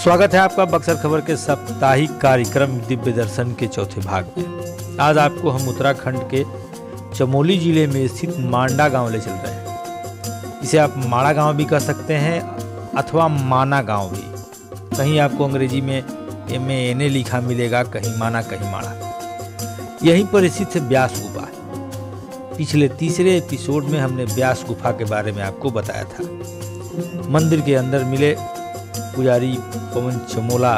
स्वागत है आपका बक्सर खबर के साप्ताहिक कार्यक्रम दिव्य दर्शन के चौथे भाग में। आज आपको हम उत्तराखंड के चमोली जिले में स्थित मांडा गांव ले चल रहे हैं। इसे आप माड़ा गांव भी कह सकते हैं अथवा माना गांव भी। कहीं आपको अंग्रेजी में MANA लिखा मिलेगा, कहीं माना कहीं माड़ा। यहीं पर स्थित है व्यास गुफा। पिछले तीसरे एपिसोड में हमने व्यास गुफा के बारे में आपको बताया था। मंदिर के अंदर मिले पुजारी पवन चमोला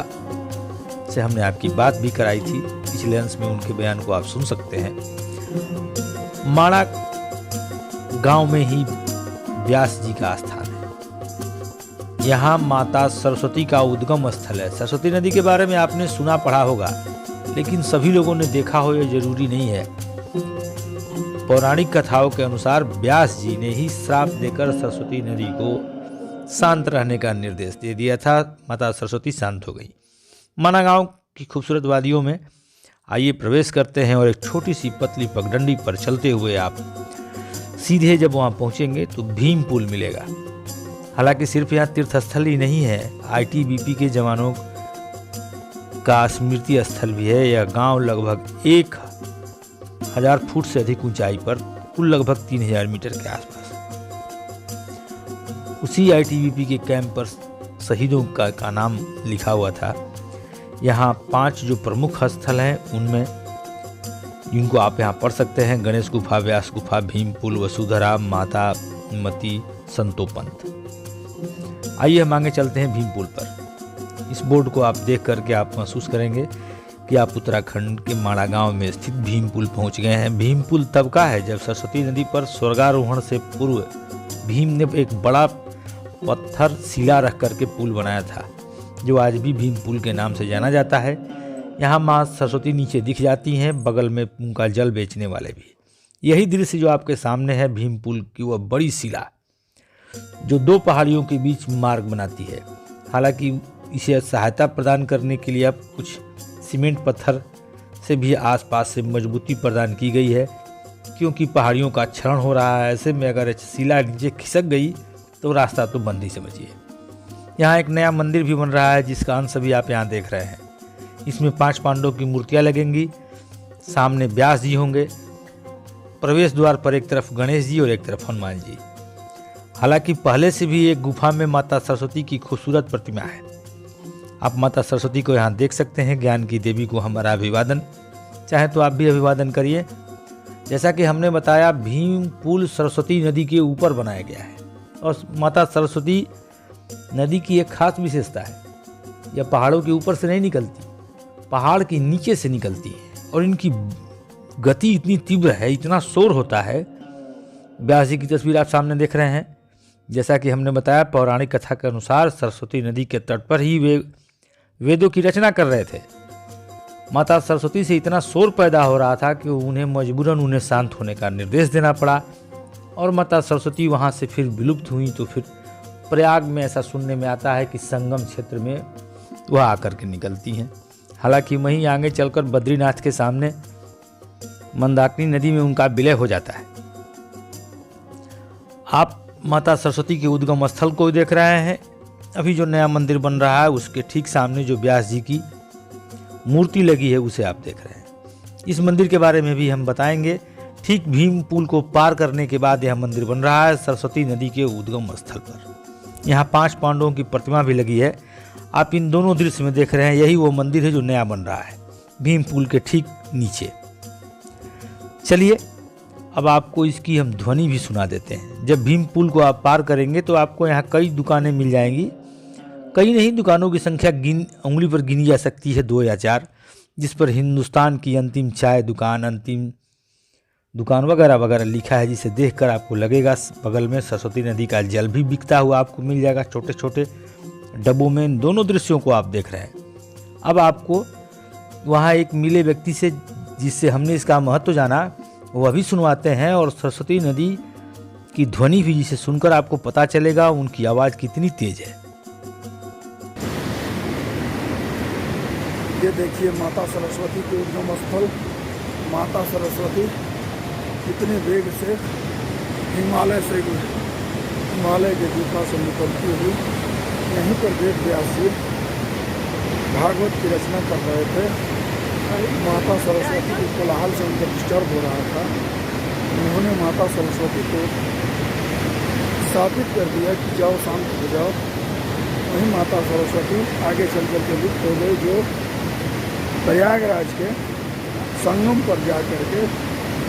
से हमने आपकी बात भी कराई थी। पिछले अंश में उनके बयान को आप सुन सकते हैं। माड़ा गांव में ही व्यास जी का स्थान है। यहाँ माता सरस्वती का उद्गम स्थल है। सरस्वती नदी के बारे में आपने सुना पढ़ा होगा, लेकिन सभी लोगों ने देखा हो यह जरूरी नहीं है। पौराणिक कथाओं के अनुसार व्यास जी ने ही श्राप देकर सरस्वती नदी को शांत रहने का निर्देश दे दिया था। माता सरस्वती शांत हो गई। माना गांव की खूबसूरत वादियों में आइए प्रवेश करते हैं और एक छोटी सी पतली पगडंडी पर चलते हुए आप सीधे जब वहां पहुंचेंगे तो भीम पुल मिलेगा। हालांकि सिर्फ यहाँ तीर्थ स्थल ही नहीं है, ITBP के जवानों का स्मृति स्थल भी है। यह गांव लगभग 1000 फुट से अधिक ऊंचाई पर, कुल लगभग 3000 मीटर के आसपास। उसी ITBP के कैंप पर शहीदों का नाम लिखा हुआ था। यहाँ 5 जो प्रमुख स्थल हैं उनमें जिनको आप यहाँ पढ़ सकते हैं: गणेश गुफा, व्यास गुफा, भीम पुल, वसुधरा, माता मती, संतोपंत। आइए हम आगे चलते हैं भीम पुल पर। इस बोर्ड को आप देख करके आप महसूस करेंगे कि आप उत्तराखंड के माड़ा गांव में स्थित भीम पुल पहुँच गए हैं। भीम पुल तब का है जब सरस्वती नदी पर स्वर्गारोहण से पूर्व भीम ने एक बड़ा पत्थर शिला रख करके पुल बनाया था, जो आज भी भीम पुल के नाम से जाना जाता है। यहाँ माँ सरस्वती नीचे दिख जाती हैं, बगल में उनका जल बेचने वाले भी। यही दृश्य जो आपके सामने है भीम पुल की, वह बड़ी शिला जो 2 पहाड़ियों के बीच मार्ग बनाती है। हालांकि इसे सहायता प्रदान करने के लिए अब कुछ सीमेंट पत्थर से भी आसपास से मजबूती प्रदान की गई है, क्योंकि पहाड़ियों का क्षरण हो रहा है। ऐसे में अगर शिला नीचे खिसक गई तो रास्ता तो बंद ही समझिए। यहाँ एक नया मंदिर भी बन रहा है, जिसका अंश भी आप यहाँ देख रहे हैं। इसमें 5 पांडवों की मूर्तियाँ लगेंगी। सामने व्यास जी होंगे। प्रवेश द्वार पर एक तरफ गणेश जी और एक तरफ हनुमान जी। हालांकि पहले से भी एक गुफा में माता सरस्वती की खूबसूरत प्रतिमा है। आप माता सरस्वती को यहाँ देख सकते हैं। ज्ञान की देवी को हमारा अभिवादन। चाहे तो आप भी अभिवादन करिए। जैसा कि हमने बताया, भीम पुल सरस्वती नदी के ऊपर बनाया गया है और माता सरस्वती नदी की एक खास विशेषता है, यह पहाड़ों के ऊपर से नहीं निकलती, पहाड़ के नीचे से निकलती है। और इनकी गति इतनी तीव्र है, इतना शोर होता है। व्यास जी की तस्वीर आप सामने देख रहे हैं। जैसा कि हमने बताया, पौराणिक कथा के अनुसार सरस्वती नदी के तट पर ही वे वेदों की रचना कर रहे थे। माता सरस्वती से इतना शोर पैदा हो रहा था कि उन्हें मजबूरन उन्हें शांत होने का निर्देश देना पड़ा और माता सरस्वती वहाँ से फिर विलुप्त हुई। तो फिर प्रयाग में ऐसा सुनने में आता है कि संगम क्षेत्र में वह आकर के निकलती हैं। हालांकि वहीं आगे चलकर बद्रीनाथ के सामने मंदाकिनी नदी में उनका विलय हो जाता है। आप माता सरस्वती के उद्गम स्थल को देख रहे हैं। अभी जो नया मंदिर बन रहा है उसके ठीक सामने जो व्यास जी की मूर्ति लगी है उसे आप देख रहे हैं। इस मंदिर के बारे में भी हम बताएंगे। ठीक भीम पुल को पार करने के बाद यह मंदिर बन रहा है सरस्वती नदी के उद्गम स्थल पर। यहाँ 5 पांडवों की प्रतिमा भी लगी है। आप इन दोनों दृश्य में देख रहे हैं, यही वो मंदिर है जो नया बन रहा है भीम पुल के ठीक नीचे। चलिए अब आपको इसकी हम ध्वनि भी सुना देते हैं। जब भीम पुल को आप पार करेंगे तो आपको यहाँ कई दुकानें मिल जाएंगी। कई नहीं, दुकानों की संख्या उंगली पर गिनी जा सकती है, 2 या 4, जिस पर हिंदुस्तान की अंतिम चाय दुकान, अंतिम दुकान वगैरह वगैरह लिखा है, जिसे देखकर आपको लगेगा। बगल में सरस्वती नदी का जल भी बिकता हुआ आपको मिल जाएगा छोटे छोटे डब्बों में। इन दोनों दृश्यों को आप देख रहे हैं। अब आपको वहाँ एक मिले व्यक्ति से, जिससे हमने इसका महत्व जाना, वह भी सुनवाते हैं। और सरस्वती नदी की ध्वनि भी, जिसे सुनकर आपको पता चलेगा उनकी आवाज़ कितनी तेज है। ये देखिए माता सरस्वती के उद्गम स्थल। माता सरस्वती कितने वेग से हिमालय के गुफा से निकलती हुई यहीं पर वेद व्यास जी भागवत की रचना कर रहे थे। माता सरस्वती के कोलाहल से उनको डिस्टर्ब हो रहा था। उन्होंने माता सरस्वती को स्थापित कर दिया कि जाओ शांत हो जाओ। वहीं माता सरस्वती आगे चल कर के लुप्त हो गई, जो प्रयागराज के संगम पर जा कर के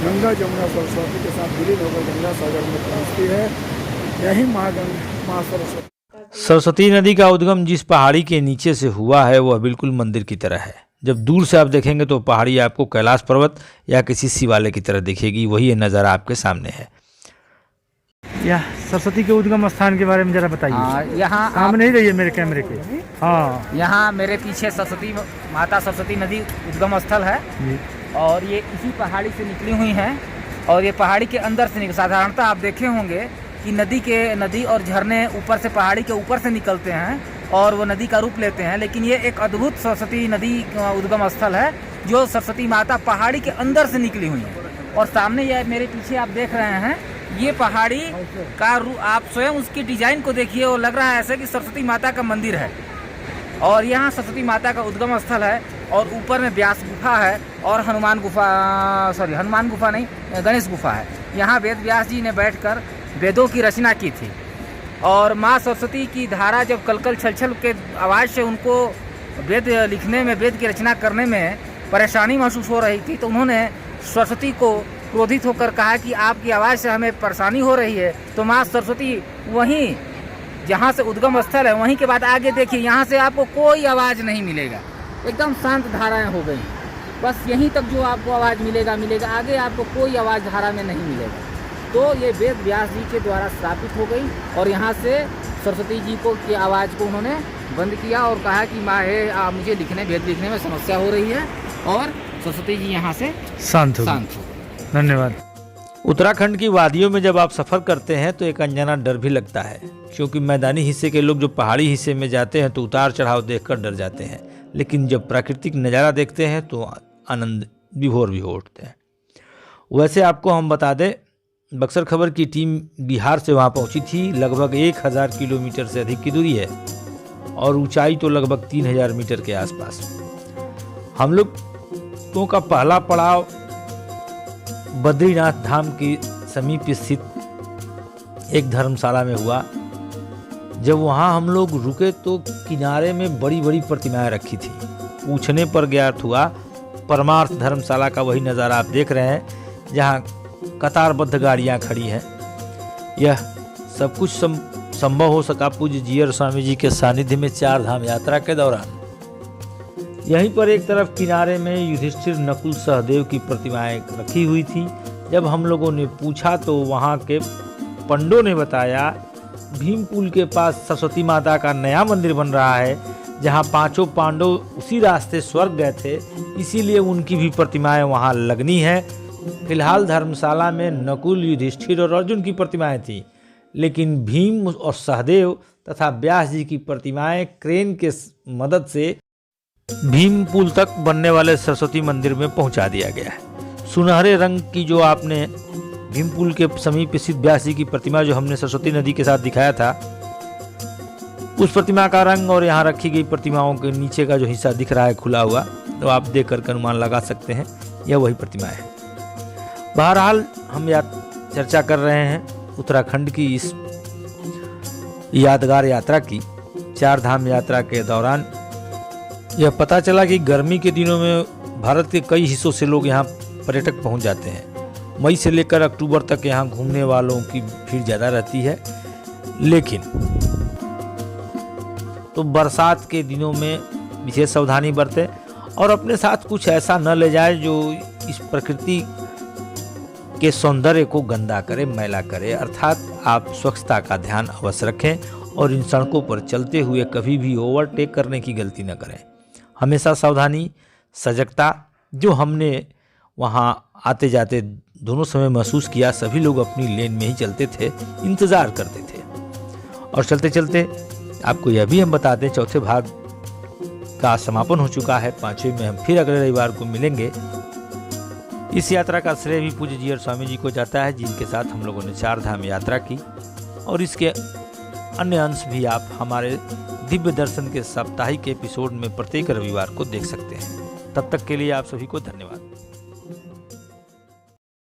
गंगा जमुना सरस्वती के साथ विलीन होकर गंगा सागर में पहुँचती है। यही माँ सरस्वती। सरस्वती नदी का उद्गम जिस पहाड़ी के नीचे से हुआ है वह बिल्कुल मंदिर की तरह है। जब दूर से आप देखेंगे तो पहाड़ी आपको कैलाश पर्वत या किसी शिवालय की तरह दिखेगी। वही ये नज़ारा आपके सामने है। यह सरस्वती के उद्गम स्थान के बारे में जरा बताइए। हाँ, यहाँ सामने ही रहिए मेरे कैमरे के। हाँ, यहाँ मेरे पीछे सरस्वती माता सरस्वती नदी उद्गम स्थल है और ये इसी पहाड़ी से निकली हुई है। और ये पहाड़ी के अंदर से साधारणतः आप देखे होंगे कि नदी और झरने ऊपर से पहाड़ी के ऊपर से निकलते हैं और वो नदी का रूप लेते हैं, लेकिन ये एक अद्भुत सरस्वती नदी उद्गम स्थल है जो सरस्वती माता पहाड़ी के अंदर से निकली हुई है। और सामने ये मेरे पीछे आप देख रहे हैं, ये पहाड़ी का आप स्वयं उसकी डिजाइन को देखिए, वो लग रहा है ऐसे कि सरस्वती माता का मंदिर है। और यहाँ सरस्वती माता का उद्गम स्थल है और ऊपर में व्यास गुफा है और हनुमान गुफा नहीं, गणेश गुफा है। यहाँ वेद व्यास जी ने बैठकर वेदों की रचना की थी और माँ सरस्वती की धारा जब कलकल छलछल के आवाज़ से उनको वेद लिखने में, वेद की रचना करने में परेशानी महसूस हो रही थी, तो उन्होंने सरस्वती को क्रोधित होकर कहा कि आपकी आवाज़ से हमें परेशानी हो रही है। तो माँ सरस्वती वहीं जहाँ से उद्गम स्थल है वहीं के बाद आगे देखिए, यहाँ से आपको कोई आवाज़ नहीं मिलेगा, एकदम शांत धाराएँ हो गई। बस यहीं तक जो आपको आवाज़ मिलेगा, आगे आपको कोई आवाज़ धारा में नहीं मिलेगा। तो ये वेद व्यास जी के द्वारा स्थापित हो गई और यहाँ से सरस्वती जी की आवाज़ को उन्होंने बंद किया और कहा कि माँ है मुझे वेद लिखने में समस्या हो रही है, और सरस्वती जी यहाँ से शांत हो। धन्यवाद। उत्तराखंड की वादियों में जब आप सफ़र करते हैं तो एक अनजाना डर भी लगता है, क्योंकि मैदानी हिस्से के लोग जो पहाड़ी हिस्से में जाते हैं तो उतार चढ़ाव देखकर डर जाते हैं, लेकिन जब प्राकृतिक नज़ारा देखते हैं तो आनंद विभोर भी हो उठते हैं। वैसे आपको हम बता दें, बक्सर खबर की टीम बिहार से वहाँ पहुँची थी। लगभग 1000 किलोमीटर से अधिक की दूरी है और ऊंचाई तो लगभग 3000 मीटर के आसपास। हम लोगों का पहला पड़ाव बद्रीनाथ धाम के समीप स्थित एक धर्मशाला में हुआ। जब वहाँ हम लोग रुके तो किनारे में बड़ी बड़ी प्रतिमाएं रखी थी। पूछने पर ज्ञात हुआ परमार्थ धर्मशाला का वही नज़ारा आप देख रहे हैं, जहाँ कतारबद्ध गाड़ियाँ खड़ी हैं। यह सब कुछ संभव हो सका पूज्य जीयर स्वामी जी के सानिध्य में 4 धाम यात्रा के दौरान। यहीं पर एक तरफ किनारे में युधिष्ठिर, नकुल, सहदेव की प्रतिमाएं रखी हुई थी। जब हम लोगों ने पूछा तो वहाँ के पंडों ने बताया भीम पुल के पास सरस्वती माता का नया मंदिर बन रहा है, जहाँ 5 पांडव उसी रास्ते स्वर्ग गए थे, इसीलिए उनकी भी प्रतिमाएं वहाँ लगनी है। फिलहाल धर्मशाला में नकुल, युधिष्ठिर और अर्जुन की प्रतिमाएं थी, लेकिन भीम और सहदेव तथा व्यास जी की प्रतिमाएं क्रेन के मदद से भीम पुल तक बनने वाले सरस्वती मंदिर में पहुंचा दिया गया है। सुनहरे रंग की जो आपने भीम पुल के समीप स्थित व्यास जी की प्रतिमा जो हमने सरस्वती नदी के साथ दिखाया था, उस प्रतिमा का रंग और यहाँ रखी गई प्रतिमाओं के नीचे का जो हिस्सा दिख रहा है खुला हुआ, तो आप देख कर अनुमान लगा सकते हैं यह वही प्रतिमा है। बहरहाल हम चर्चा कर रहे हैं उत्तराखंड की इस यादगार यात्रा की। 4 धाम यात्रा के दौरान यह पता चला कि गर्मी के दिनों में भारत के कई हिस्सों से लोग यहाँ पर्यटक पहुँच जाते हैं। मई से लेकर अक्टूबर तक यहाँ घूमने वालों की भीड़ ज़्यादा रहती है, लेकिन तो बरसात के दिनों में विशेष सावधानी बरतें और अपने साथ कुछ ऐसा न ले जाए जो इस प्रकृति के सौंदर्य को गंदा करे, मैला करे। अर्थात आप स्वच्छता का ध्यान अवश्य रखें और इन सड़कों पर चलते हुए कभी भी ओवरटेक करने की गलती न करें। हमेशा सावधानी, सजगता जो हमने वहाँ आते जाते दोनों समय महसूस किया। सभी लोग अपनी लेन में ही चलते थे, इंतज़ार करते थे। और चलते चलते आपको यह भी हम बता दें, चौथे भाग का समापन हो चुका है। 5वें में हम फिर अगले रविवार को मिलेंगे। इस यात्रा का श्रेय भी पूज्य जीयर स्वामी जी को जाता है, जिनके साथ हम लोगों ने 4 धाम यात्रा की, और इसके अन्य अंश भी आप हमारे दिव्य दर्शन के साप्ताहिक एपिसोड में प्रत्येक रविवार को देख सकते हैं। तब तक के लिए आप सभी को धन्यवाद।